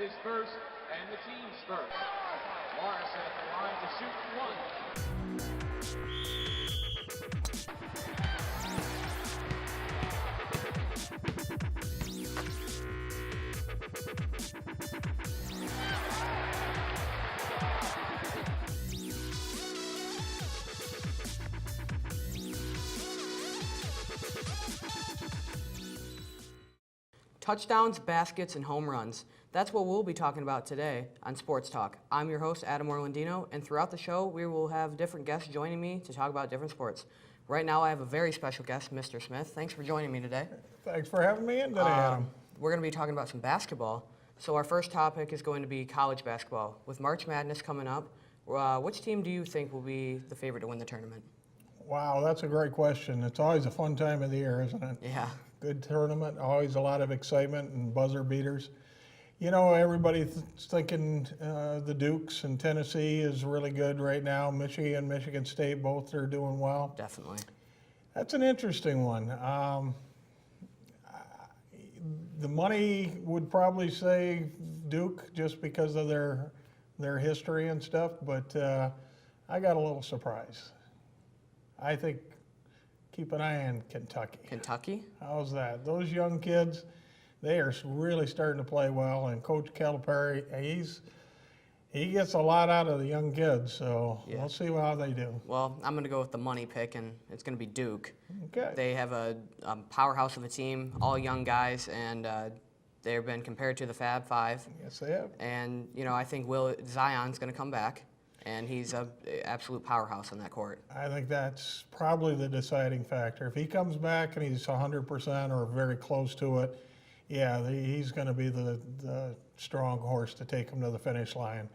his first and the team's first. Morrison at the line to shoot one. Touchdowns, baskets, and home runs. That's what we'll be talking about today on Sports Talk. I'm your host, Adam Orlandino, and throughout the show, we will have different guests joining me to talk about different sports. Right now, I have a very special guest, Mr. Smith. Thanks for joining me today. Thanks for having me in today, Adam. We're going to be talking about some basketball. So our first topic is going to be college basketball. With March Madness coming up, which team do you think will be the favorite to win the tournament? Wow, that's a great question. It's always a fun time of the year, isn't it? Yeah. Good tournament, always a lot of excitement and buzzer beaters. You know, everybody's thinking the Dukes and Tennessee is really good right now. Michigan, Michigan State, both are doing well. Definitely. That's an interesting one. The money would probably say Duke just because of their history and stuff, but I got a little surprise. I think keep an eye on Kentucky. Kentucky? How's that? Those young kids, they are really starting to play well, and Coach Calipari, he gets a lot out of the young kids, so Yeah. we'll see how they do. Well, I'm going to go with the money pick, and it's going to be Duke. Okay. They have a powerhouse of a team, all young guys, and they've been compared to the Fab Five. Yes, they have. And, you know, I think Zion's going to come back, and he's an absolute powerhouse on that court. I think that's probably the deciding factor. If he comes back and he's 100% or very close to it, yeah, he's going to be the strong horse to take him to the finish line.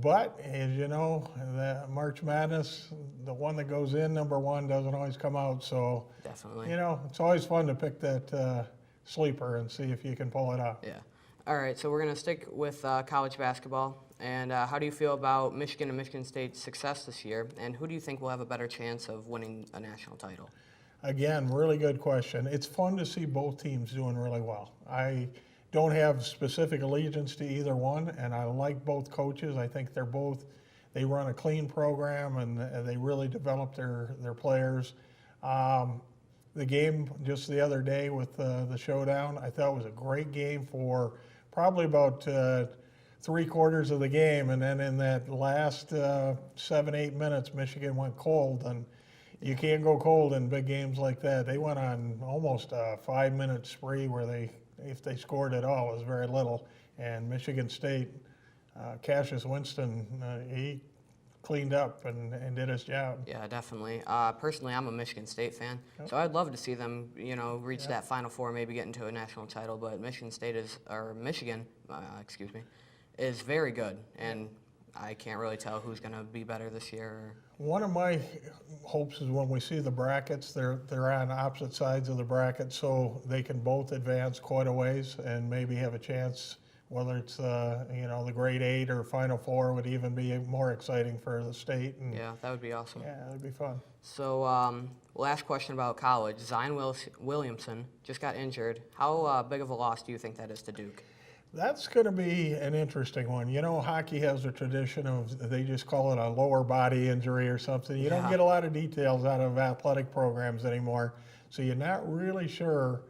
But, as you know, the March Madness, the one that goes in, number one, doesn't always come out. So, Definitely. you know, it's always fun to pick that sleeper and see if you can pull it off. Yeah. All right, so we're going to stick with college basketball. And how do you feel about Michigan and Michigan State's success this year? And who do you think will have a better chance of winning a national title? Again, really good question. It's fun to see both teams doing really well. I don't have specific allegiance to either one, and I like both coaches. I think they run a clean program, and they really develop their players. The game just the other day with the showdown, I thought was a great game for probably about 3/4 of the game, and then in that last 7-8 minutes, Michigan went cold, and you can't go cold in big games like that. They went on almost a 5-minute spree where if they scored at all, it was very little. And Michigan State, Cassius Winston, he cleaned up and did his job. Yeah, definitely. Personally, I'm a Michigan State fan, so I'd love to see them, you know, reach that Final Four, maybe get into a national title. But Michigan, is very good, and I can't really tell who's going to be better this year. One of my hopes is when we see the brackets, they're on opposite sides of the bracket, so they can both advance quite a ways and maybe have a chance. Whether it's the grade 8 or Final Four would even be more exciting for the state. And Yeah, that would be awesome. yeah, that'd be fun. So, last question about college. Zion Williamson just got injured. How big of a loss do you think that is to Duke? That's going to be an interesting one. You know, hockey has a tradition of, they just call it a lower body injury or something. You don't get a lot of details out of athletic programs anymore, so you're not really sure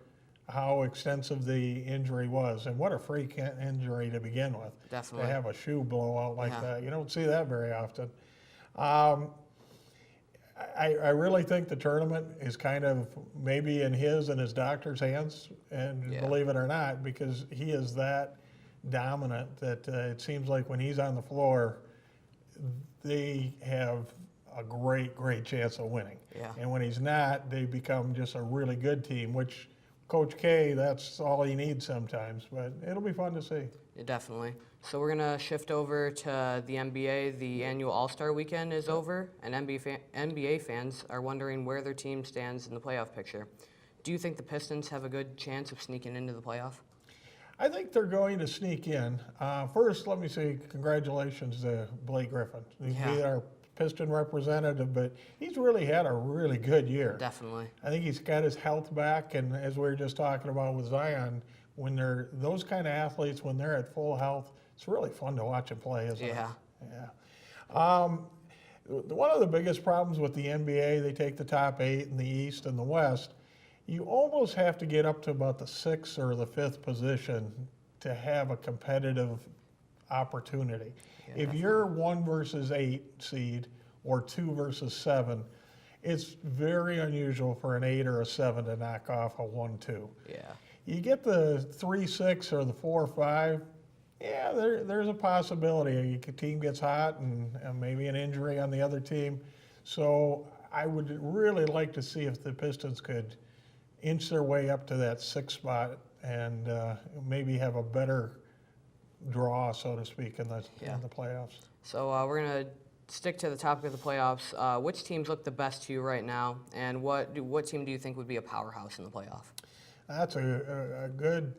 how extensive the injury was. And what a freak injury to begin with. Definitely. To have a shoe blow out like that. You don't see that very often. I really think the tournament is kind of maybe in his and his doctor's hands, and believe it or not, because he is that dominant that it seems like when he's on the floor, they have a great chance of winning. Yeah. And when he's not, they become just a really good team, which Coach K, that's all he needs sometimes, but it'll be fun to see. Yeah, definitely. So we're going to shift over to the NBA. The annual All-Star Weekend is over, and NBA fans are wondering where their team stands in the playoff picture. Do you think the Pistons have a good chance of sneaking into the playoff? I think they're going to sneak in. First, let me say congratulations to Blake Griffin. He's our Piston representative, but he's really had a really good year. Definitely. I think he's got his health back, and as we were just talking about with Zion, when they're those kind of athletes, when they're at full health, it's really fun to watch them play, isn't it? Yeah. Yeah. One of the biggest problems with the NBA, they take the top 8 in the East and the West. You almost have to get up to about the 6th or the 5th position to have a competitive opportunity. If you're 1 versus 8 seed or 2 versus 7, it's very unusual for an 8 or a 7 to knock off a 1-2. Yeah. You get the 3-6 or the 4-5, yeah, there's a possibility. A team gets hot and maybe an injury on the other team. So I would really like to see if the Pistons could inch their way up to that 6th spot and maybe have a better draw, so to speak, in the playoffs. So we're going to stick to the topic of the playoffs. Which teams look the best to you right now, and what team do you think would be a powerhouse in the playoff? That's a good,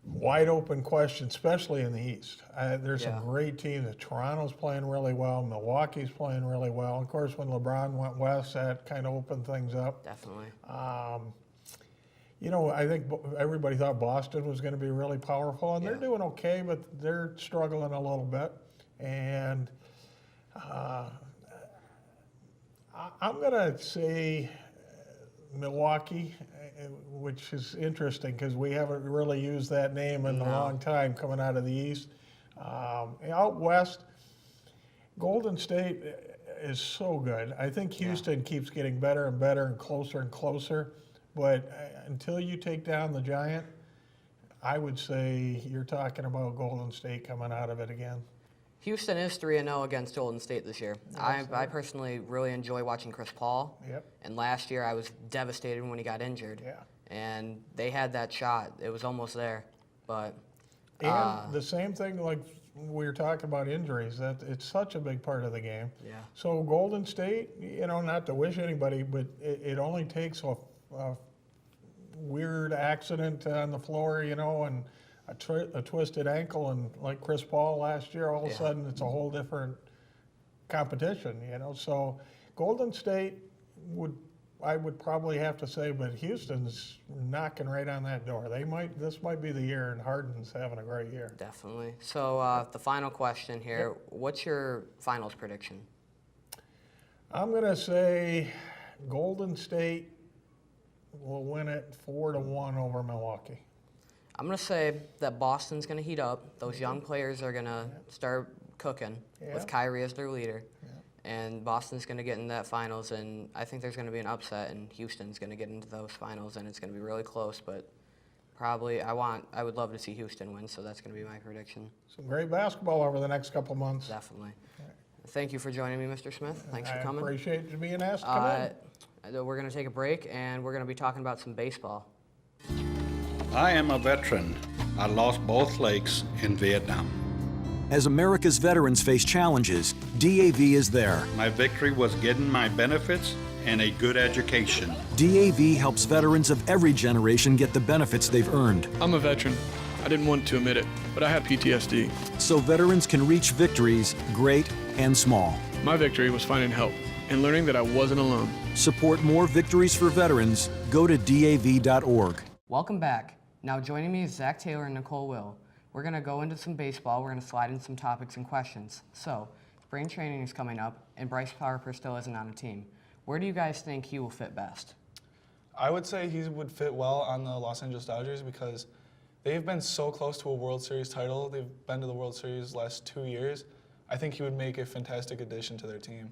wide-open question, especially in the East. There's some great teams. Toronto's playing really well. Milwaukee's playing really well. Of course, when LeBron went west, that kind of opened things up. Definitely. You know, I think everybody thought Boston was going to be really powerful, and they're doing okay, but they're struggling a little bit. And I'm going to say Milwaukee, which is interesting because we haven't really used that name in a long time coming out of the East. Out West, Golden State is so good. I think Houston keeps getting better and better and closer. But until you take down the Giant, I would say you're talking about Golden State coming out of it again. Houston is 3-0 against Golden State this year. I personally really enjoy watching Chris Paul. Yep. And last year I was devastated when he got injured. Yeah. And they had that shot. It was almost there. But and the same thing, like we were talking about injuries, that it's such a big part of the game. Yeah. So Golden State, you know, not to wish anybody, but it only takes a weird accident on the floor, you know, and a twisted ankle, and like Chris Paul last year, all of a sudden it's a whole different competition, you know. So Golden State I would probably have to say, but Houston's knocking right on that door. This might be the year, and Harden's having a great year. Definitely. So the final question here, what's your finals prediction? I'm going to say Golden State will win it 4-1 over Milwaukee. I'm going to say that Boston's going to heat up. Those young players are going to start cooking with Kyrie as their leader. And Boston's going to get in that finals, and I think there's going to be an upset, and Houston's going to get into those finals, and it's going to be really close. But probably I would love to see Houston win, so that's going to be my prediction. Some great basketball over the next couple months. Definitely. Thank you for joining me, Mr. Smith. Thanks for coming. I appreciate you being asked to come in. We're going to take a break, and we're going to be talking about some baseball. I am a veteran. I lost both legs in Vietnam. As America's veterans face challenges, DAV is there. My victory was getting my benefits and a good education. DAV helps veterans of every generation get the benefits they've earned. I'm a veteran. I didn't want to admit it, but I had PTSD. So veterans can reach victories, great and small. My victory was finding help and learning that I wasn't alone. Support more victories for veterans. Go to DAV.org. Welcome back. Now joining me is Zach Taylor and Nicole Will. We're going to go into some baseball. We're going to slide in some topics and questions. So, spring training is coming up, and Bryce Harper still isn't on a team. Where do you guys think he will fit best? I would say he would fit well on the Los Angeles Dodgers because they've been so close to a World Series title. They've been to the World Series the last 2 years. I think he would make a fantastic addition to their team.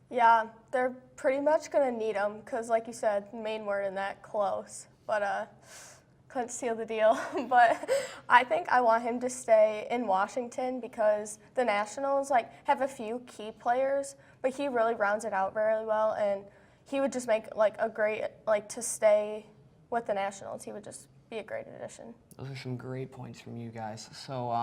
Yeah, they're pretty much going to need him because, like you said, main word in that, close. But couldn't seal the deal. But I think I want him to stay in Washington because the Nationals have a few key players, but he really rounds it out very well, and he would just make a great to stay with the Nationals. He would just be a great addition. Those are some great points from you guys. So,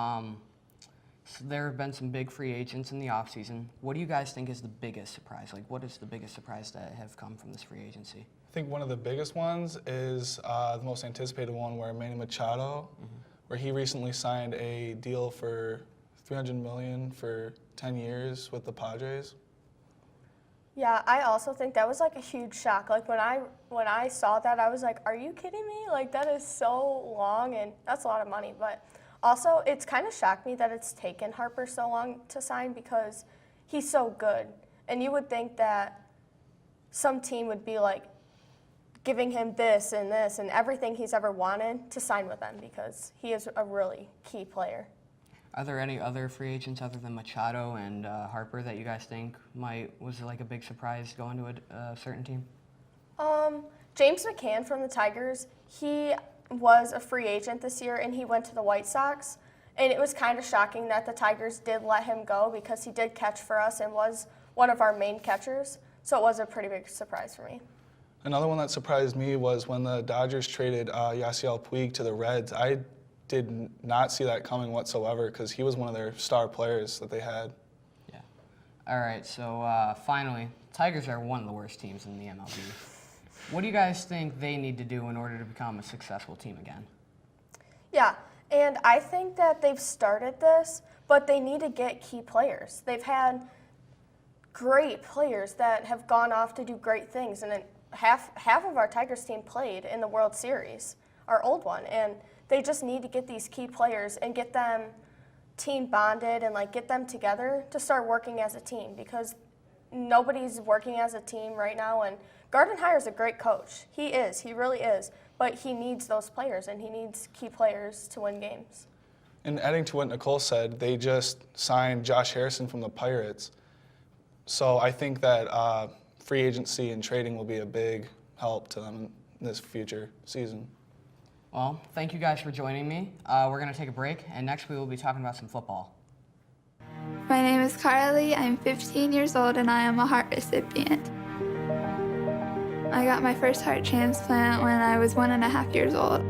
so there have been some big free agents in the offseason. What do you guys think is the biggest surprise? What is the biggest surprise that have come from this free agency? I think one of the biggest ones is the most anticipated one, where Manny Machado, where he recently signed a deal for $300 million for 10 years with the Padres. Yeah, I also think that was like a huge shock. Like when I saw that, I was like, "Are you kidding me? Like that is so long, and that's a lot of money." But also, it's kind of shocked me that it's taken Harper so long to sign because he's so good, and you would think that some team would be like giving him this and everything he's ever wanted to sign with them because he is a really key player. Are there any other free agents other than Machado and Harper that you guys think was like a big surprise going to a certain team? James McCann from the Tigers, he was a free agent this year and he went to the White Sox. And it was kind of shocking that the Tigers did let him go because he did catch for us and was one of our main catchers. So it was a pretty big surprise for me. Another one that surprised me was when the Dodgers traded Yasiel Puig to the Reds. I did not see that coming whatsoever because he was one of their star players that they had. Yeah. All right, so finally, Tigers are one of the worst teams in the MLB. What do you guys think they need to do in order to become a successful team again? Yeah, and I think that they've started this, but they need to get key players. They've had great players that have gone off to do great things, and then half of our Tigers team played in the World Series, our old one, and they just need to get these key players and get them team bonded and like get them together to start working as a team because nobody's working as a team right now. And Gardenhire is a great coach. He really is. But he needs those players and he needs key players to win games. And adding to what Nicole said, they just signed Josh Harrison from the Pirates. So I think that free agency and trading will be a big help to them in this future season. Well, thank you guys for joining me. We're going to take a break, and next we will be talking about some football. My name is Carly. I'm 15 years old, and I am a heart recipient. I got my first heart transplant when I was 1.5 years old.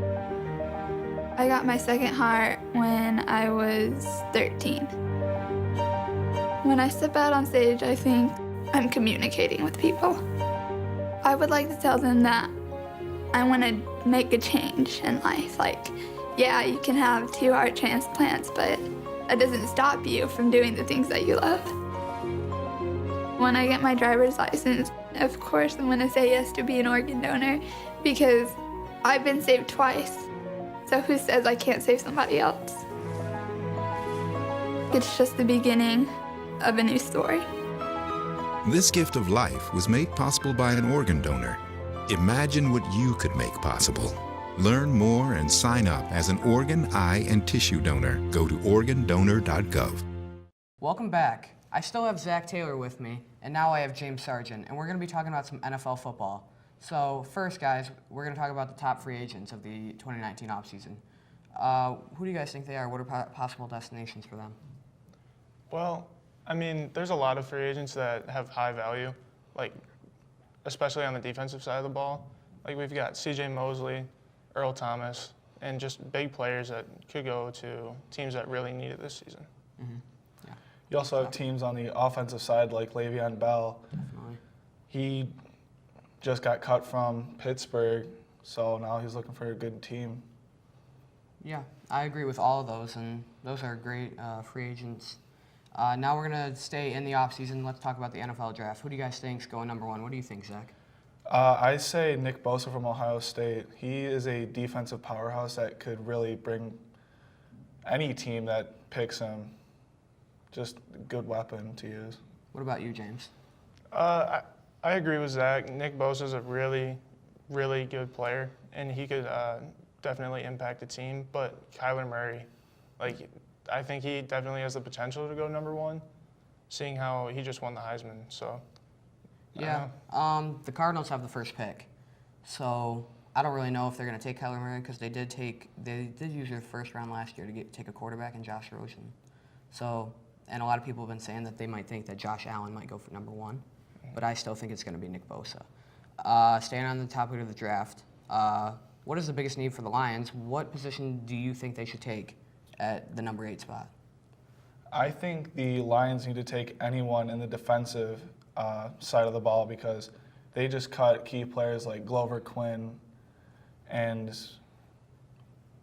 I got my second heart when I was 13. When I step out on stage, I think I'm communicating with people. I would like to tell them that I want to make a change in life. Like, yeah, you can have 2 heart transplants, but it doesn't stop you from doing the things that you love. When I get my driver's license, of course, I'm going to say yes to be an organ donor because I've been saved twice. So who says I can't save somebody else? It's just the beginning of a new story. This gift of life was made possible by an organ donor. Imagine what you could make possible. Learn more and sign up as an organ, eye, and tissue donor. Go to organdonor.gov. Welcome back. I still have Zach Taylor with me, and now I have James Sargent, and we're going to be talking about some NFL football. So first, guys, we're going to talk about the top free agents of the 2019 offseason. Who do you guys think they are? What are possible destinations for them? Well, I mean, there's a lot of free agents that have high value, like especially on the defensive side of the ball. Like we've got C.J. Mosley, Earl Thomas, and just big players that could go to teams that really need it this season. Mm-hmm. Yeah. You also have teams on the offensive side like Le'Veon Bell. Definitely. He just got cut from Pittsburgh, so now he's looking for a good team. Yeah, I agree with all of those, and those are great free agents. Now we're going to stay in the offseason. Let's talk about the NFL draft. Who do you guys think is going number 1? What do you think, Zach? I say Nick Bosa from Ohio State. He is a defensive powerhouse that could really bring any team that picks him just a good weapon to use. What about you, James? I agree with Zach. Nick Bosa is a really, really good player, and he could definitely impact the team. But Kyler Murray, I think he definitely has the potential to go number 1, seeing how he just won the Heisman. So. Yeah, the Cardinals have the first pick, so I don't really know if they're going to take Kyler Murray because they did use their first round last year to take a quarterback in Josh Rosen. So, and a lot of people have been saying that they might think that Josh Allen might go for number 1, but I still think it's going to be Nick Bosa. Staying on the topic of the draft, what is the biggest need for the Lions? What position do you think they should take at the number 8 spot? I think the Lions need to take anyone in the defensive side of the ball because they just cut key players like Glover Quinn and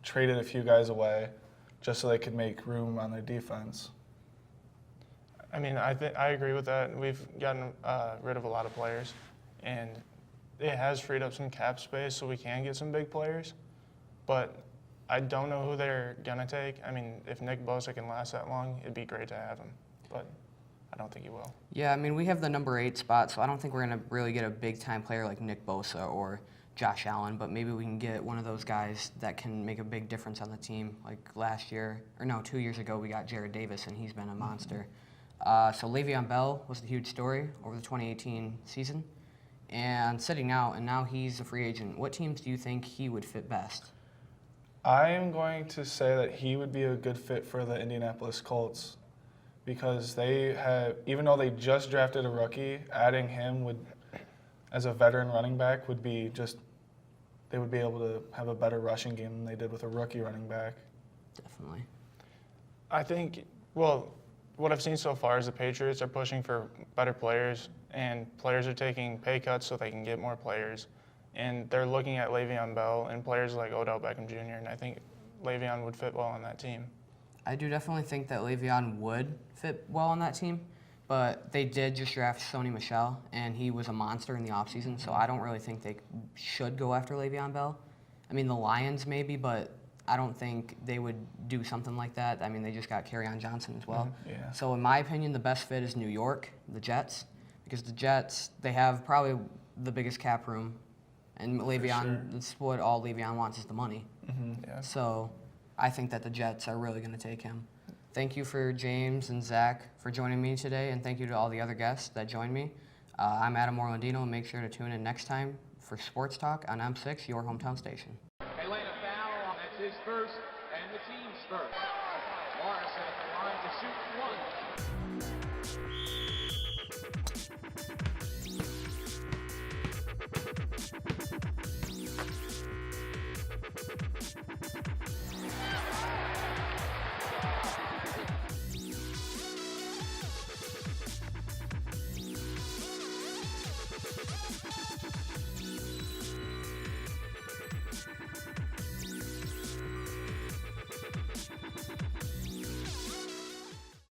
traded a few guys away just so they could make room on their defense. I mean, I agree with that. We've gotten rid of a lot of players, and it has freed up some cap space so we can get some big players. But I don't know who they're going to take. I mean, if Nick Bosa can last that long, it'd be great to have him. But I don't think he will. Yeah, I mean, we have the number 8 spot, so I don't think we're going to really get a big-time player like Nick Bosa or Josh Allen, but maybe we can get one of those guys that can make a big difference on the team. Like last year, or no, 2 years ago, we got Jared Davis, and he's been a monster. So Le'Veon Bell was the huge story over the 2018 season, and sitting out, and now he's a free agent. What teams do you think he would fit best? I am going to say that he would be a good fit for the Indianapolis Colts because they have, even though they just drafted a rookie, adding him would, as a veteran running back, would be just, they would be able to have a better rushing game than they did with a rookie running back. Definitely. I think, well, what I've seen so far is the Patriots are pushing for better players, and players are taking pay cuts so they can get more players. And they're looking at Le'Veon Bell and players like Odell Beckham Jr., and I think Le'Veon would fit well on that team. I do definitely think that Le'Veon would fit well on that team, but they did just draft Sony Michel, and he was a monster in the offseason, so I don't really think they should go after Le'Veon Bell. I mean, the Lions maybe, but I don't think they would do something like that. I mean, they just got Kerryon Johnson as well. Yeah. So in my opinion, the best fit is New York, the Jets, because the Jets, they have probably the biggest cap room, and Le'Veon, that's what all Le'Veon wants is the money. Yeah. So I think that the Jets are really going to take him. Thank you for James and Zach for joining me today, and thank you to all the other guests that joined me. I'm Adam Orlandino, and make sure to tune in next time for Sports Talk on M6, your hometown station. Atlanta foul on that's his first and the team's first. Morrison at the line to shoot one.